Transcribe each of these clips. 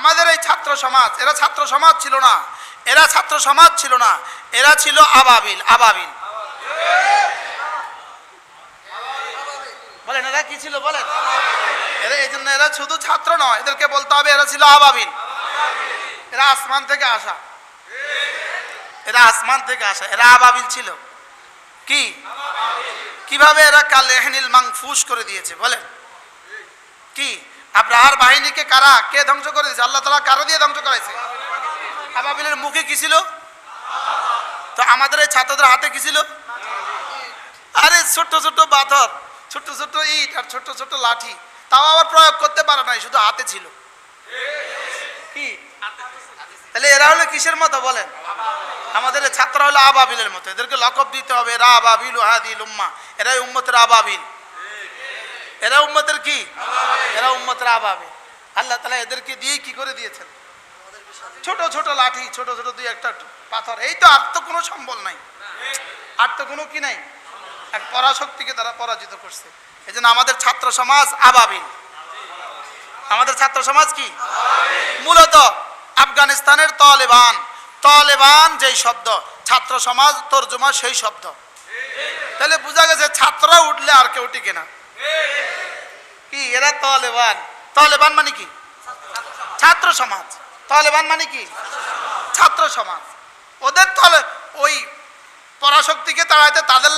আমাদের এই ছাত্র সমাজ, এরা ছাত্র সমাজ ছিল না, এরা ছাত্র সমাজ ছিল না, এরা ছিল আবাবিল। আবাবিল বলেন, এরা কি ছিল বলেন? এরা এই জন্য এরা শুধু ছাত্র নয়, এদেরকে বলতে হবে এরা ছিল আবাবিল। এরা আসমান থেকে আসা, এরা আসমান থেকে আসা, এরা আবাবিল ছিল। কি কিভাবে এরা কালেহনিল মাংফুস করে দিয়েছে বলেন? কি আব্রাহার বাহিনীকে কে ধ্বংস করে দিয়েছে? আল্লাহ তাআলা কারো দিয়ে ধ্বংস করাইছে? আবাবিলের মুখে কি ছিল? তো আমাদের এই ছাত্রদের হাতে কি ছিল? আরে ছোট ছোট পাথর, ছোট ছোট ইট আর ছোট ছোট লাঠি, তাও আবার প্রয়োগ করতে পারে নাই, শুধু হাতে ছিল। কি তাহলে এরা হলো কিসের মতো বলেন? আমাদের ছাত্র হলো আবাবিলের মতো। এদেরকে লকব দিতে হবে, এরা আবাবিল হাদিল উম্মাহ, এরাই উম্মতের আবাবিল। এরা উম্মতের কি? এরা উম্মতের আবাবিল। আল্লাহ তাআলা এদেরকে দিয়ে কি করে দিয়েছেন? ছোট ছোট লাঠি, ছোট ছোট দুই একটা পাথর, এই তো। আর তো কোনো সম্বল নাই, আর তো কোনো কি নাই, এক পরাশক্তিকে তারা পরাজিত করছে। এই জন্য আমাদের ছাত্র সমাজ আবাবিল। আমাদের ছাত্র সমাজ কি? মূলত আফগানিস্তানের তালেবান, তালেবান যেই শব্দ, ছাত্র সমাজ তর্জমা সেই শব্দ। তাহলে বোঝা গেছে ছাত্ররা উঠলে আর কেউ টিকে না। কি এরা তালেবান? তালেবান মানে কি? ছাত্র সমাজ। তালেবান মানে কি? ছাত্র সমাজ। ওদের ওই পরাশক্তিকে তাড়াইতে তাদের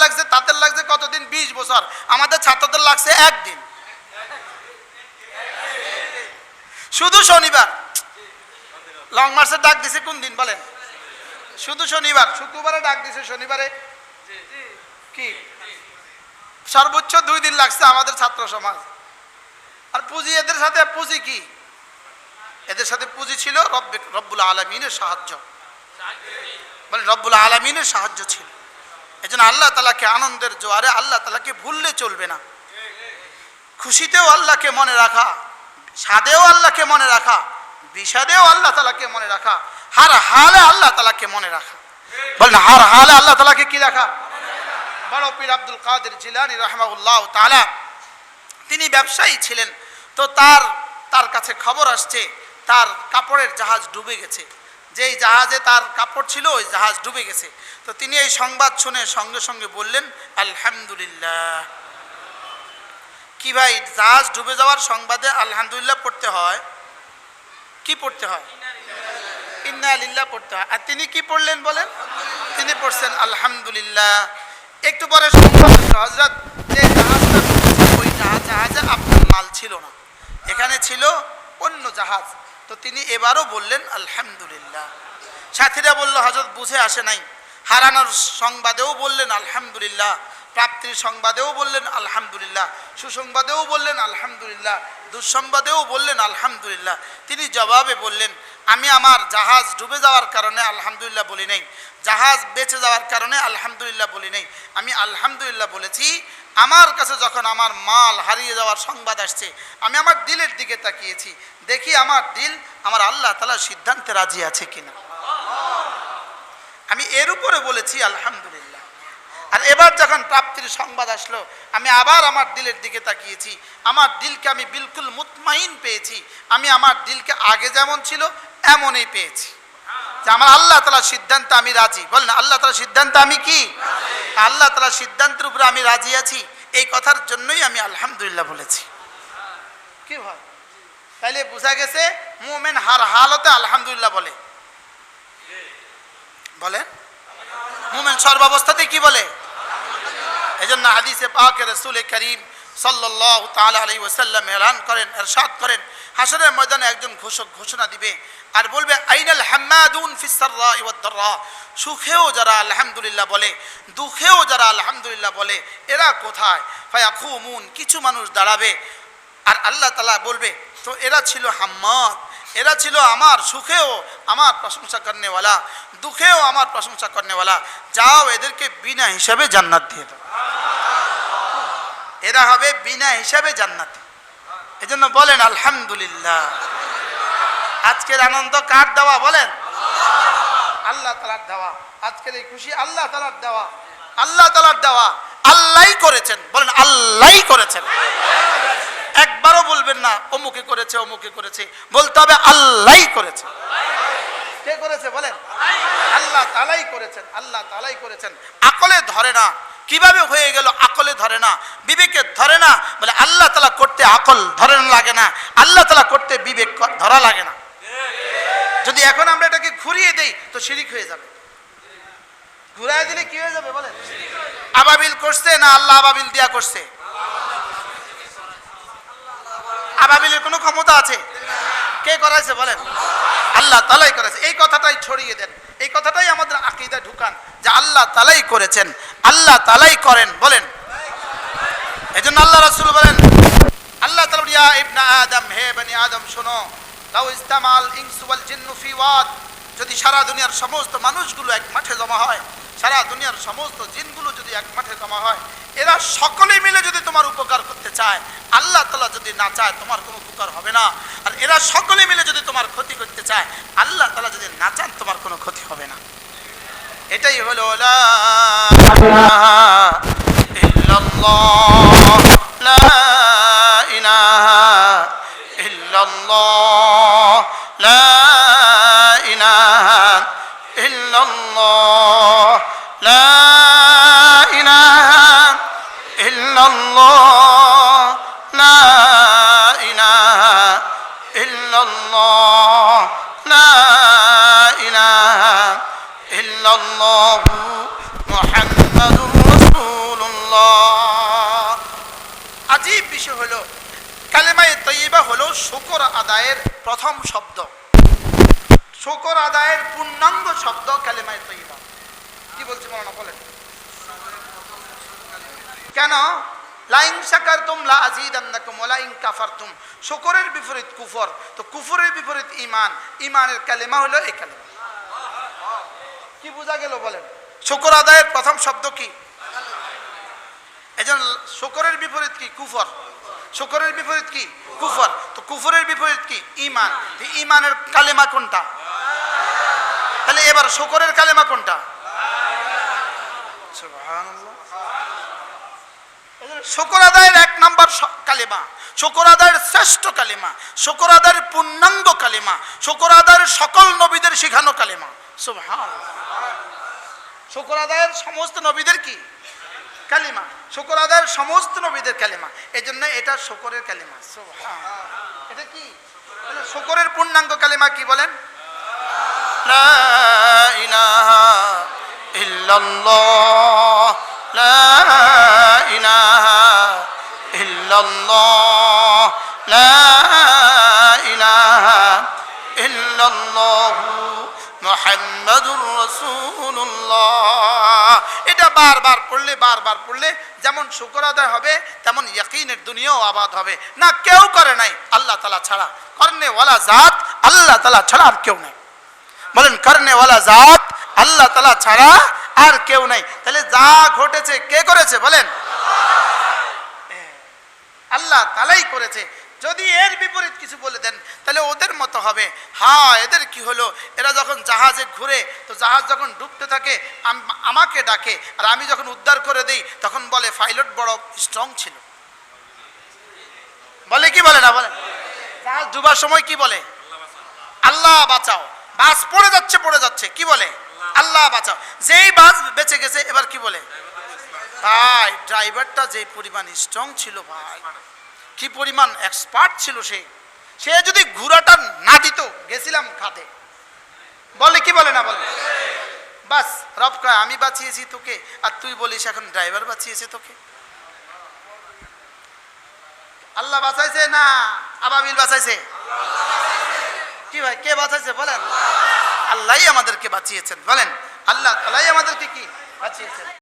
লাগছে কতদিন? 20 বছর। আমাদের ছাত্রদের লাগছে একদিন, শুধু শনিবার। লং মার্চের ডাক দিছে কোন দিন বলেন? শুধু শনিবার। শুক্রবারে ডাক দিছে, শনিবারে কি সর্বোচ্চ 2 দিন লাগছে আমাদের ছাত্র সমাজ। আর পুঁজি এদের সাথে, পুঁজি কি? এদের সাথে পুঁজি ছিল রব্বুল আলামিনের সাহায্য। বলে রব্বুল আলামিনের সাহায্য ছিল। এজন্য আল্লাহ তাআলাকে আনন্দের জোয়ারে আল্লাহ তাআলাকে ভুললে চলবে না। খুশিতেও আল্লাহকে মনে রাখা, সাদেও আল্লাহকে মনে রাখা, বিষাদেও আল্লাহ তাআলাকে মনে রাখা, হার হালে আল্লাহ তাআলাকে মনে রাখা। বলেন হার হালে আল্লাহ তাআলাকে কি রাখা? বড় পীর আব্দুল কাদের জিলানী রাহিমাহুল্লাহ তাআলা, তিনি ব্যবসায়ী ছিলেন। তো তার কাছে খবর আসছে তার কাপড়ের জাহাজ ডুবে গেছে। যেই জাহাজে তার কাপড় ছিল ওই জাহাজ ডুবে গেছে। তো তিনি এই সংবাদ শুনে সঙ্গে সঙ্গে বললেন আলহামদুলিল্লাহ। কি ভাই, জাহাজ ডুবে যাওয়ার সংবাদে আলহামদুলিল্লাহ পড়তে হয়? কি পড়তে হয়? ইন্না লিল্লাহ পড়তে হয়। আর তিনি কি পড়লেন বলেন? তিনি পড়ছেন আলহামদুলিল্লাহ। একটু পরে হযরত যে জাহাজটা ওই জাহাজে আপনার মাল ছিল না, এখানে ছিল অন্য জাহাজ। তো তিনি এবারও বললেন আলহামদুলিল্লাহ। সাথীরা বলল হযরত বুঝে আসে নাই। হারানোর সংবাদেও বললেন আলহামদুলিল্লাহ, প্রাপ্তির সংবাদেও বললেন আলহামদুলিল্লাহ, সুসংবাদেও বললেন আলহামদুলিল্লাহ, দুঃসংবাদেও বললেন আলহামদুলিল্লাহ। তিনি জবাবে বললেন আমি আমার জাহাজ ডুবে যাওয়ার কারণে আলহামদুলিল্লাহ বলি নাই, জাহাজ বেঁচে যাওয়ার কারণে আলহামদুলিল্লাহ বলি নাই। আমি আলহামদুলিল্লাহ বলেছি আমার কাছে যখন আমার মাল হারিয়ে যাওয়ার সংবাদ আসছে, আমি আমার দিলের দিকে তাকিয়েছি, দেখি আমার দিল আমার আল্লাহ তাআলার সিদ্ধান্তে রাজি আছে কিনা। আমি এর উপরে বলেছি আলহামদুলিল্লাহ। আর এবার যখন প্রাপ্তির সংবাদ আসলো, আমি আবার আমার দিলের দিকে তাকিয়েছি, আমার দিলকে আমি বিলকুল মুতমাইন পেয়েছি। আমি আমার দিলকে আগে যেমন ছিল এমনই পেয়েছি যে আমার আল্লাহ তাআলার সিদ্ধান্তে আমি রাজি। বলেন আল্লাহ তাআলার সিদ্ধান্তে আমি কি? আল্লাহ তাআলার সিদ্ধান্তের উপরে আমি রাজি আছি। এই কথার জন্যই আমি আলহামদুলিল্লাহ বলেছি। কি হয়? তাইলে বোঝা গেছে মুমিন হার হালতে আলহামদুলিল্লাহ বলে। বলেন মুমিন সর্বাবস্থাতে কি বলে? এজন্য হাদিসে পাকে রাসূল করিম সাল্লাল্লাহু তাআলা আলাইহি ওয়াসাল্লাম এলান করেন, ইরশাদ করেন, হাশরের ময়দানে একজন ঘোষক ঘোষণা দিবে আর বলবে আইনাল হাম্মাদুন ফিস সাররাই ওয়াদ দাররা। সুখেও যারা আলহামদুলিল্লাহ বলে, দুঃখেও যারা আলহামদুলিল্লাহ বলে, এরা কোথায়? ফায়াকুমুন, কিছু মানুষ দাঁড়াবে আর আল্লাহ তাআলা বলবে তো এরা ছিল হাম্মাদ, এরা ছিল আমার সুখেও আমার প্রশংসা করনেওয়ালা, দুঃখেও আমার প্রশংসা করনেওয়ালা, যাও এদেরকে বিনা হিসাবে জান্নাত দিয়ে দাও। এরা হবে বিনা হিসাবে জান্নাতি। এজন্য বলেন আলহামদুলিল্লাহ। আজকের আনন্দ কার দেওয়া বলেন? আল্লাহ তাআলার দেওয়া। আজকের এই খুশি আল্লাহ তাআলার দেওয়া, আল্লাহ তাআলার দেওয়া। আল্লাহই করেছেন। বলেন আল্লাহই করেছেন। একবারও বলবেন না অমুকে করেছে অমুকে করেছে, বলতে হবে আল্লাহই করেছে? কে করেছে বলেন? আল্লাহ তাআলাই করেছেন, আল্লাহ তাআলাই করেছেন। আকলে ধরে না, কিভাবে হয়ে গেল আকলে ধরে না, বিবেকে ধরে না, বলে আল্লাহ তাআলা করতে আকল ধরে লাগে না, আল্লাহ তাআলা করতে বিবেক ধরা লাগে না। যদি এখন আমরা এটাকে ঘুরিয়ে দেই তো শিরিক হয়ে যাবে। ঘুরাই দিলে কি হয়ে যাবে বলেন? আবাবিল করছে না আল্লাহ আবাবিল দিয়া করছে? আবাবিলের কোনো ক্ষমতা আছে? কে করাইছে বলেন? আল্লাহ তাআলাই করেছে। এই কথাটাই ছড়িয়ে দেন, এই কথাটাই আমাদের আকীদায় ঢুকান যে আল্লাহ তাআলাই করেছেন, আল্লাহ তাআলাই করেন বলেন। এজন্য আল্লাহ রাসূল বলেন, আল্লাহ তাআলা ইয়া ইবনা আদম, হে বনি আদম শোনো, লাউ ইস্তামাল ইনসু ওয়াল জিন্নু ফি ওয়াদ, যদি সারা দুনিয়ার সমস্ত মানুষগুলো এক মাঠে জমা হয়, সারা দুনিয়ার সমস্ত জিনগুলো যদি এক মাঠে জমা হয়, এরা সকলে মিলে যদি তোমার উপকার করতে চায়, আল্লাহ তাআলা যদি না চায় তোমার কোনো উপকার হবে না। আর এরা সকলে মিলে যদি তোমার ক্ষতি করতে চায়, আল্লাহ তাআলা যদি না চান তোমার কোনো ক্ষতি হবে না। এটাই হলো লা ইলাহা ইল্লাল্লাহ, লা ইলাহা ইল্লাল্লাহ, লা ইলাহা ইল্লাল্লাহ, লা ইলাহা ইল্লাল্লাহ, লা ইলাহা ইল্লাল্লাহ, লা ইলাহা ইল্লাল্লাহ মুহাম্মাদুর রাসূলুল্লাহ। আজীব বিষয় হলো কালেমায়ে তয়্যিবা হলো শুকর আদায়ের প্রথম শব্দ, শুকর আদায়ের পূর্ণাঙ্গ শব্দ কালেমায়ে তয়্যিবা। কি বলছি মাওলানা বলেন? কেন? লাইন শাকারতুম লা আযীদান্নাকুম ওয়া লাইন কাফারতুম, শুকরের বিপরীত কুফর, তো কুফরের বিপরীত ঈমান, ঈমানের কালেমা হলো এই কালেমা। কি বোঝা গেল বলেন? শুকর আদায়ের প্রথম শব্দ কি? এজন্য শুকরের বিপরীত কি? কুফর। শুকরের বিপরীত কি? কুফর। তো কুফরের বিপরীত কি? ঈমান। ঈমানের কালেমা কোনটা? তাহলে এবার শুকরের কালেমা কোনটা? সুবহানাল্লাহ। শুকর আদায়ের এক নাম্বার কালেমা, শুকর আদায়ের শ্রেষ্ঠ কালেমা, শুকর আদায়ের পূর্ণাঙ্গ কালেমা, শুকর আদায়ের সকল নবীদের শিখানো কালেমা। সুবহানাল্লাহ। শুকর আদায়ের সমস্ত নবীদের কি কালেমা? শুকর আদায়ের সমস্ত নবীদের কালেমা, এজন্য এটা শুকরের কালেমা। সুবহানাল্লাহ। এটা কি? শুকরের পূর্ণাঙ্গ কালেমা কি বলেন? লা ইলাহা ইল্লাল্লাহ, লা ইলাহা ইল্লাল্লাহ, লা ইলাহা ইল্লাল্লাহ মুহাম্মাদুর রাসূলুল্লাহ। এটা বারবার পড়লে যেমন শুকর আদায় হবে তেমন ইয়াকিনের দুনিয়াও আবাদ হবে। না কেউ করে নাই আল্লাহ তাআলা ছাড়া, করনে ওয়ালা জাত আল্লাহ তাআলা ছাড়া আর কেউ নাই। বলেন করনে ওয়ালা জাত আল্লাহ তাআলা ছাড়া আর কেউ নাই। তাহলে যা ঘটেছে কে করেছে বলেন? আল্লাহ তাআলাই করেছে। যদি এর বিপরীত কিছু বলে দেন তাহলে ওদের মতো হবে। হ্যাঁ, এদের কি হলো, এরা যখন জাহাজে ঘুরে তো জাহাজ যখন ডুবতে থাকে আমাকে ডাকে, আর আমি যখন উদ্ধার করে দেই তখন বলে পাইলট বড় স্ট্রং ছিল। বলে কি বলে না বলেন? জাহাজ ডুবার সময় কি বলে? আল্লাহ বাঁচাও। বাস পড়ে যাচ্ছে কি বলে? আল্লাহ বাঁচাও। যেই বাস বেঁচে গেছে এবার কি বলে? ভাই ড্রাইভারটা যে পরিমাণ স্ট্রং ছিল, ভাই কি পরিমাণ এক্সপার্ট ছিল, সে যদি ঘোড়াটা না দিত গেছিলাম খাতে। বলে কি বলে না বলে? বাস রব কয় আমি বাঁচিয়েছি তোকে, আর তুই বলিস এখন ড্রাইভার বাঁচিয়েছে তোকে। আল্লাহ বাঁচাইছে না আবাবিল বাঁচাইছে? কি ভাই কে বাঁচাইছে বলেন? আল্লাহই আমাদেরকে বাঁচিয়েছেন। বলেন আল্লাহ তাআলাই আমাদেরকে কি বাঁচিয়েছেন?